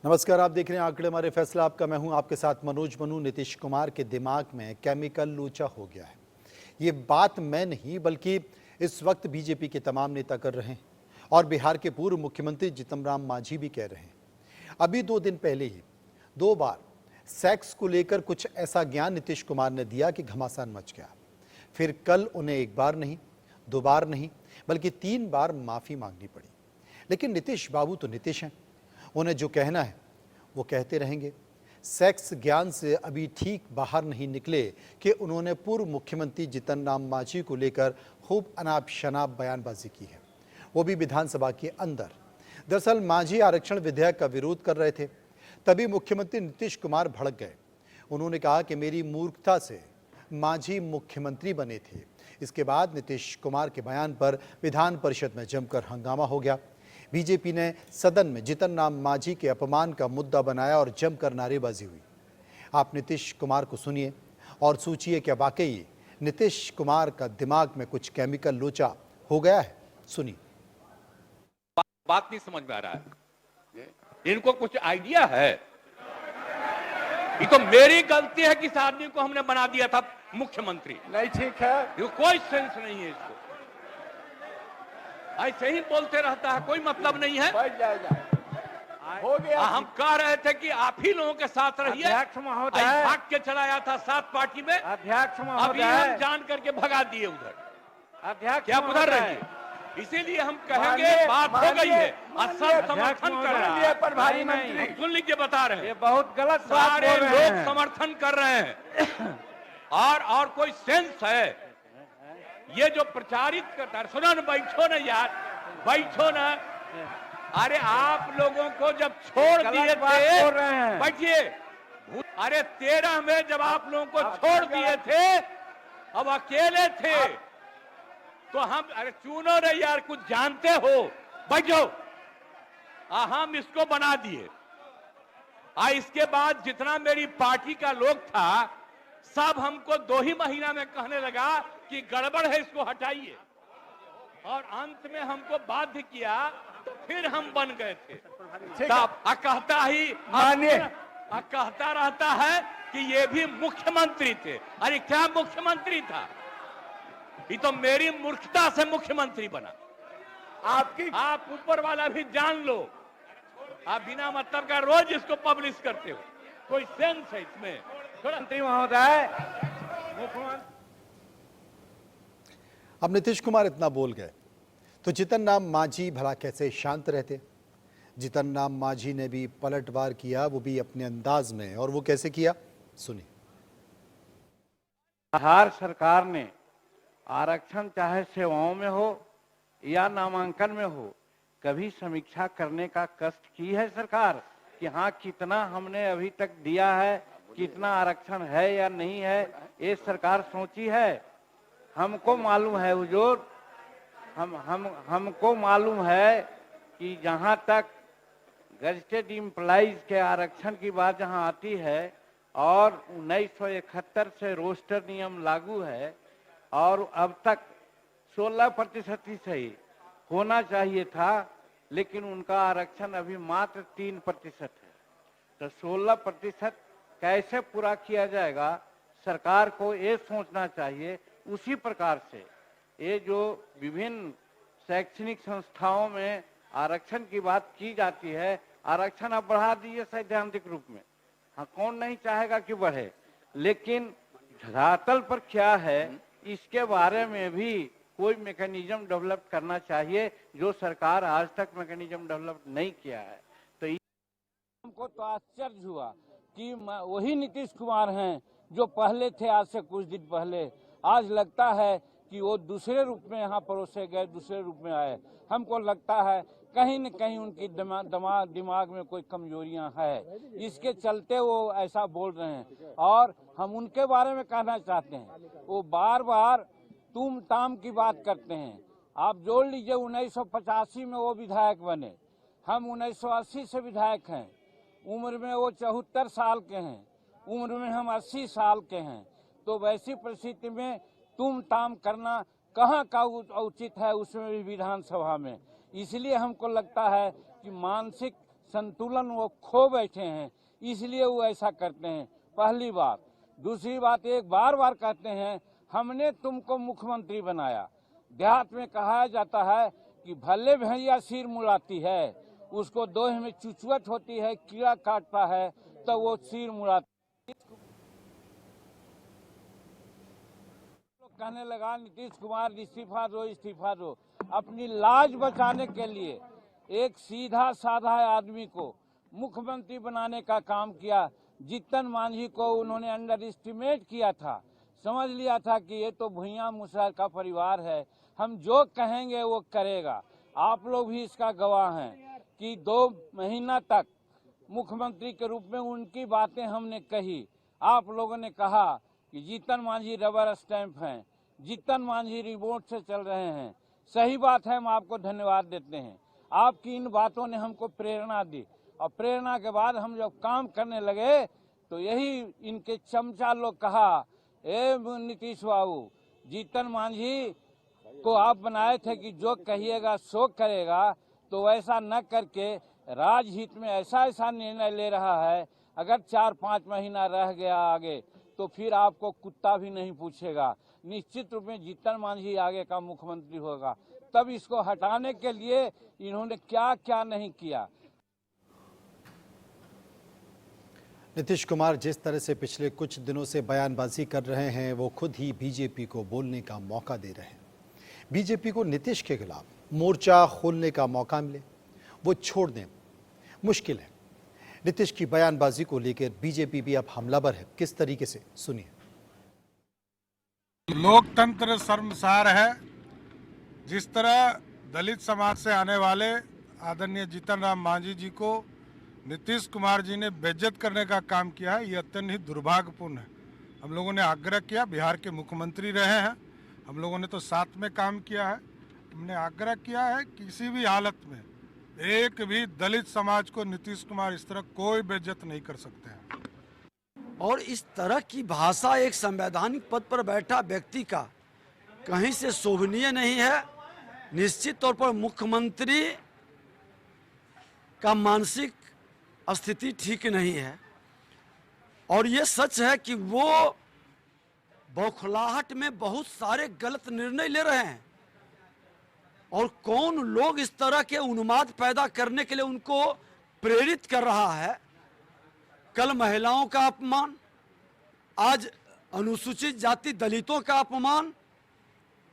नमस्कार, आप देख रहे हैं आंकड़े हमारे फैसला आपका। मैं हूं आपके साथ मनोज मनू। नीतीश कुमार के दिमाग में केमिकल लोचा हो गया है। ये बात मैं नहीं बल्कि इस वक्त बीजेपी के तमाम नेता कर रहे हैं और बिहार के पूर्व मुख्यमंत्री जीतन राम मांझी भी कह रहे हैं। अभी 2 दिन पहले ही 2 बार सेक्स को लेकर कुछ ऐसा ज्ञान नीतीश कुमार ने दिया कि घमासान मच गया। फिर कल उन्हें 1 बार नहीं, 2 बार नहीं बल्कि 3 बार माफी मांगनी पड़ी। लेकिन नीतीश बाबू तो नीतीश हैं, उन्हें जो कहना है वो कहते रहेंगे। सेक्स ज्ञान से अभी ठीक बाहर नहीं निकले कि उन्होंने पूर्व मुख्यमंत्री जीतन राम मांझी को लेकर खूब अनाप शनाप बयानबाजी की है, वो भी विधानसभा के अंदर। दरअसल मांझी आरक्षण विधेयक का विरोध कर रहे थे, तभी मुख्यमंत्री नीतीश कुमार भड़क गए। उन्होंने कहा कि मेरी मूर्खता से मांझी मुख्यमंत्री बने थे। इसके बाद नीतीश कुमार के बयान पर विधान परिषद में जमकर हंगामा हो गया। बीजेपी ने सदन में जीतन राम मांझी के अपमान का मुद्दा बनाया और जमकर नारेबाजी हुई। आप नीतीश कुमार को सुनिए और सोचिए क्या वाकई नीतीश कुमार का दिमाग में कुछ केमिकल लोचा हो गया है। सुनिए। बात नहीं समझ में आ रहा है, इनको कुछ आइडिया है? ये तो मेरी गलती है कि इस आदमी को हमने बना दिया था मुख्यमंत्री। नहीं ठीक है, ये कोई सेंस नहीं है इसको, ऐसे ही बोलते रहता है, कोई मतलब नहीं है। बैठ जाएगा। हो गया। हम कह रहे थे कि आप ही लोगों के साथ रहिए। अध्यक्ष महोदय, भाग के चला आया था 7 पार्टी में। अध्यक्ष अभी महोदय, हम जान करके भगा दिए उधर। अध्यक्ष क्या उधर महोदय, रहिए, इसीलिए हम कहेंगे बात हो गई है। सब समर्थन कर रहे हैं, प्रभारी मंत्री सुन लीजिए, बता रहे हैं, ये बहुत गलत बात सारे बोल रहे लोग हैं। समर्थन कर रहे हैं। और कोई सेंस है? ये जो प्रचारित करता है, सुनो ना, बैठो ना यार, बैठो ना। अरे आप लोगों को जब छोड़ दिए थे, बैठिए। अरे 13 में जब आप लोगों को छोड़ दिए थे, अब अकेले थे तो हम, अरे चुनो रे यार, कुछ जानते हो, बैठो। हम इसको बना दिए। इसके बाद जितना मेरी पार्टी का लोग था, सब हमको 2 ही महीना में कहने लगा कि गड़बड़ है, इसको हटाइए। और अंत में हमको बाध्य किया, तो फिर हम बन गए थे। कहता रहता है कि ये भी मुख्यमंत्री थे। अरे क्या मुख्यमंत्री था? ये तो मेरी मूर्खता से मुख्यमंत्री बना। आप ऊपर वाला भी जान लो। आप बिना मतलब का रोज इसको पब्लिश करते हो, कोई सेंस है इसमें? मंत्री महोदय, अब नीतीश कुमार इतना बोल गए तो जीतन राम मांझी भला कैसे शांत रहते? जीतन राम मांझी ने भी पलटवार किया, वो भी अपने अंदाज में। और वो कैसे किया, सुनिए। बिहार सरकार ने आरक्षण चाहे सेवाओं में हो या नामांकन में हो, कभी समीक्षा करने का कष्ट की है सरकार कि हाँ कितना हमने अभी तक दिया है, कितना आरक्षण है या नहीं है, ये सरकार सोची है? हमको मालूम है हुजूर, हमको मालूम है कि जहां तक गजेटेड एम्प्लॉइज के आरक्षण की बात जहां आती है और 1971 से रोस्टर नियम लागू है और अब तक 16% ही सही होना चाहिए था, लेकिन उनका आरक्षण अभी मात्र 3% है। तो 16% कैसे पूरा किया जाएगा? सरकार को ये सोचना चाहिए। उसी प्रकार से ये जो विभिन्न शैक्षणिक संस्थाओं में आरक्षण की बात की जाती है, आरक्षण आप बढ़ा दीजिए सैद्धांतिक रूप में, हाँ कौन नहीं चाहेगा कि बढ़े, लेकिन धरातल पर क्या है इसके बारे में भी कोई मैकेनिज्म डेवलप करना चाहिए, जो सरकार आज तक मैकेनिज्म डेवलप नहीं किया है। तो हमको तो आश्चर्य हुआ कि वही नीतीश कुमार हैं जो पहले थे आज से कुछ दिन पहले। आज लगता है कि वो दूसरे रूप में यहाँ परोसे गए, दूसरे रूप में आए। हमको लगता है कहीं न कहीं उनकी दिमाग में कोई कमजोरियां है, इसके चलते वो ऐसा बोल रहे हैं। और हम उनके बारे में कहना चाहते हैं, वो बार बार तुम ताम की बात करते हैं। आप जोड़ लीजिए 1985 में वो विधायक बने, हम 1980 से विधायक हैं। उम्र में वो 74 साल के हैं, उम्र में हम 80 साल के हैं। तो वैसी परिस्थिति में तुम ताम करना कहाँ का उचित है, उसमें भी विधानसभा में। इसलिए हमको लगता है कि मानसिक संतुलन वो खो बैठे हैं, इसलिए वो ऐसा करते हैं। पहली बात। दूसरी बात, एक बार बार कहते हैं हमने तुमको मुख्यमंत्री बनाया। देहात में कहा जाता है कि भले भैया सिर मुड़ाती है, उसको दोहे में चुचुअट होती है, कीड़ा काटता है तो वो सिर मुड़ाती। कहने लगा नीतीश कुमार इस्तीफा दो, इस्तीफा दो। अपनी लाज बचाने के लिए एक सीधा साधा आदमी को मुख्यमंत्री बनाने का काम किया। जीतन मांझी को उन्होंने अंडर एस्टिमेट किया था, समझ लिया था कि ये तो भुइयां मुसहर का परिवार है, हम जो कहेंगे वो करेगा। आप लोग भी इसका गवाह हैं कि 2 महीना तक मुख्यमंत्री के रूप में उनकी बातें हमने कही। आप लोगों ने कहा कि जीतन मांझी रबर स्टैंप हैं, जीतन मांझी रिमोट से चल रहे हैं। सही बात है, हम आपको धन्यवाद देते हैं। आपकी इन बातों ने हमको प्रेरणा दी और प्रेरणा के बाद हम जब काम करने लगे तो यही इनके चमचा लोग कहा, ए नीतीश बाबू, जीतन मांझी को आप बनाए थे कि जो कहिएगा सो करेगा, तो वैसा न करके राजहित में ऐसा ऐसा निर्णय ले रहा है, अगर 4-5 महीना रह गया आगे तो फिर आपको कुत्ता भी नहीं पूछेगा। निश्चित रूप में जीतन मांझी आगे का मुख्यमंत्री होगा। तब इसको हटाने के लिए इन्होंने क्या क्या नहीं किया। नीतीश कुमार जिस तरह से पिछले कुछ दिनों से बयानबाजी कर रहे हैं, वो खुद ही बीजेपी को बोलने का मौका दे रहे हैं। बीजेपी को नीतीश के खिलाफ मोर्चा खोलने का मौका मिले, वो छोड़ दें, मुश्किल है। नीतीश की बयानबाजी को लेकर बीजेपी भी अब हमलावर है। किस तरीके से, सुनिए। लोकतंत्र शर्मसार है। जिस तरह दलित समाज से आने वाले आदरणीय जीतन राम मांझी जी को नीतीश कुमार जी ने बेइज्जत करने का काम किया है, ये अत्यंत ही दुर्भाग्यपूर्ण है। हम लोगों ने आग्रह किया, बिहार के मुख्यमंत्री रहे हैं, हम लोगों ने तो साथ में काम किया है। हमने आग्रह किया है किसी भी हालत में एक भी दलित समाज को नीतीश कुमार इस तरह कोई बेइज्जत नहीं कर सकते हैं। और इस तरह की भाषा एक संवैधानिक पद पर बैठा व्यक्ति का कहीं से शोभनीय नहीं है। निश्चित तौर पर मुख्यमंत्री का मानसिक स्थिति ठीक नहीं है और ये सच है कि वो बौखलाहट में बहुत सारे गलत निर्णय ले रहे हैं और कौन लोग इस तरह के उन्माद पैदा करने के लिए उनको प्रेरित कर रहा है। कल महिलाओं का अपमान, आज अनुसूचित जाति दलितों का अपमान,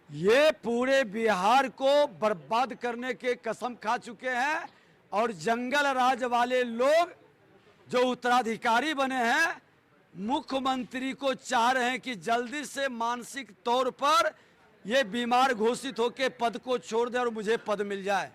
ये पूरे बिहार को बर्बाद करने के कसम खा चुके हैं। और जंगल राज वाले लोग जो उत्तराधिकारी बने हैं, मुख्यमंत्री को चाह रहे हैं कि जल्दी से मानसिक तौर पर ये बीमार घोषित होकर पद को छोड़ दे और मुझे पद मिल जाए।